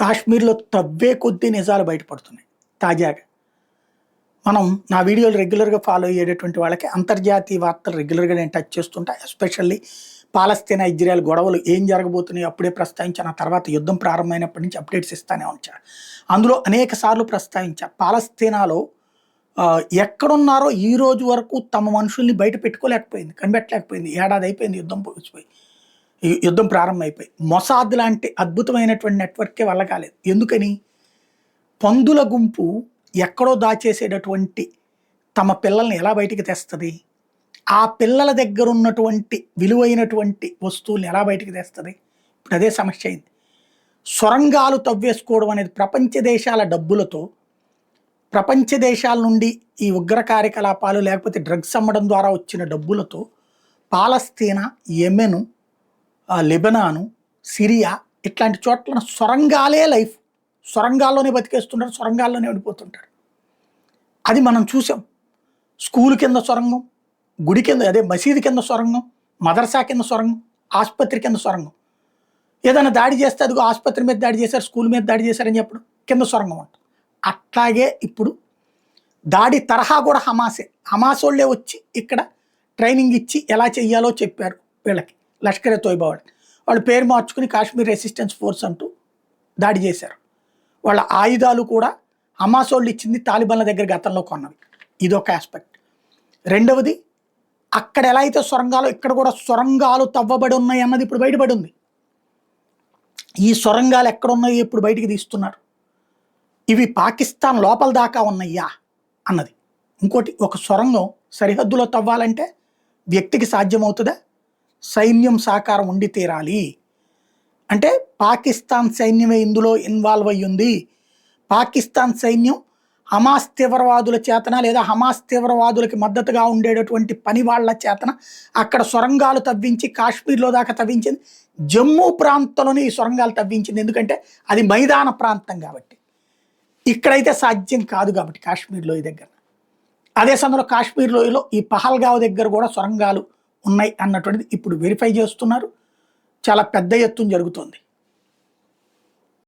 కాశ్మీర్లో తవ్వే కొద్దీ నిజాలు బయటపడుతున్నాయి తాజాగా. మనం నా వీడియోలు రెగ్యులర్గా ఫాలో అయ్యేటటువంటి వాళ్ళకి అంతర్జాతీయ వార్తలు రెగ్యులర్గా నేను టచ్ చేస్తుంటా. ఎస్పెషల్లీ పాలస్తీనా ఇజ్రాయెల్ గొడవలు ఏం జరగబోతున్నాయో అప్పుడే ప్రస్తావించాను. ఆ తర్వాత యుద్ధం ప్రారంభమైనప్పటి నుంచి అప్డేట్స్ ఇస్తానే ఉంచా. అందులో అనేక సార్లు ప్రస్తావించా, పాలస్తీనాలో ఎక్కడున్నారో ఈ రోజు వరకు తమ మనుషుల్ని బయట పెట్టుకోలేకపోయింది, కనిపెట్టలేకపోయింది. ఏడాది అయిపోయింది యుద్ధం పోసిపోయి, యుద్ధం ప్రారంభమైపోయి. మొసాద్ లాంటి అద్భుతమైనటువంటి నెట్వర్కే వల్ల కాలేదు. ఎందుకని? పందుల గుంపు ఎక్కడో దాచేసేటటువంటి తమ పిల్లల్ని ఎలా బయటికి తెస్తుంది? ఆ పిల్లల దగ్గర ఉన్నటువంటి విలువైనటువంటి వస్తువుల్ని ఎలా బయటికి తెస్తుంది? ఇప్పుడు అదే సమస్య అయింది. సొరంగాలు తవ్వేసుకోవడం అనేది ప్రపంచ దేశాల డబ్బులతో, ప్రపంచ దేశాల నుండి ఈ ఉగ్ర కార్యకలాపాలు లేకపోతే డ్రగ్స్ అమ్మడం ద్వారా వచ్చిన డబ్బులతో పాలస్తీనా, యెమెను, లెబనాను, సిరియా ఇట్లాంటి చోట్ల సొరంగాలే లైఫ్. సొరంగాల్లోనే బతికేస్తుంటారు, సొరంగాల్లోనే ఉండిపోతుంటారు. అది మనం చూసాం. స్కూల్ కింద సొరంగం, గుడి కింద అదే మసీదు కింద సొరంగం, మదర్సా కింద సొరంగం, ఆసుపత్రి కింద సొరంగం. ఏదైనా దాడి చేస్తే అదిగో ఆసుపత్రి మీద దాడి చేశారు, స్కూల్ మీద దాడి చేశారని చెప్పడం కింద సొరంగం అంట. అట్లాగే ఇప్పుడు దాడి తరహా కూడా హమాసే. హమాస్ వాళ్ళే వచ్చి ఇక్కడ ట్రైనింగ్ ఇచ్చి ఎలా చెయ్యాలో చెప్పారు వీళ్ళకి, లష్కరే తోయిబా వాళ్ళకి. వాళ్ళు పేరు మార్చుకుని కాశ్మీర్ రెసిస్టెన్స్ ఫోర్స్ అంటూ దాడి చేశారు. వాళ్ళ ఆయుధాలు కూడా హమాస్ వాళ్ళు ఇచ్చింది తాలిబాన్ల దగ్గర గతంలో కొన్నవి. ఇదొక ఆస్పెక్ట్. రెండవది, అక్కడ ఎలా అయితే సొరంగాలు, ఇక్కడ కూడా సొరంగాలు తవ్వబడి ఉన్నాయి అన్నది ఇప్పుడు బయటపడి ఉంది. ఈ సొరంగాలు ఎక్కడ ఉన్నాయో ఇప్పుడు బయటికి తీస్తున్నారు. ఇవి పాకిస్తాన్ లోపల దాకా ఉన్నాయా అన్నది. ఇంకోటి, ఒక సొరంగం సరిహద్దులో తవ్వాలంటే వ్యక్తికి సాధ్యమవుతుందా? సైన్యం సహకారం ఉండి తీరాలి. అంటే పాకిస్తాన్ సైన్యమే ఇందులో ఇన్వాల్వ్ అయ్యింది. పాకిస్తాన్ సైన్యం హమాస్ తీవ్రవాదుల చేతన లేదా హమాస్ తీవ్రవాదులకి మద్దతుగా ఉండేటటువంటి పని వాళ్ళ చేతన అక్కడ సొరంగాలు తవ్వించి కాశ్మీర్లో దాకా తవ్వించింది. జమ్మూ ప్రాంతంలోనే ఈ సొరంగాలు తవ్వించింది. ఎందుకంటే అది మైదాన ప్రాంతం కాబట్టి. ఇక్కడైతే సాధ్యం కాదు కాబట్టి కాశ్మీర్లో ఈ దగ్గర. అదే సమయంలో కాశ్మీర్లోయలో ఈ పహల్గావ్ దగ్గర కూడా సొరంగాలు ఉన్నాయి అన్నటువంటిది ఇప్పుడు వెరిఫై చేస్తున్నారు. చాలా పెద్ద ఎత్తున జరుగుతుంది.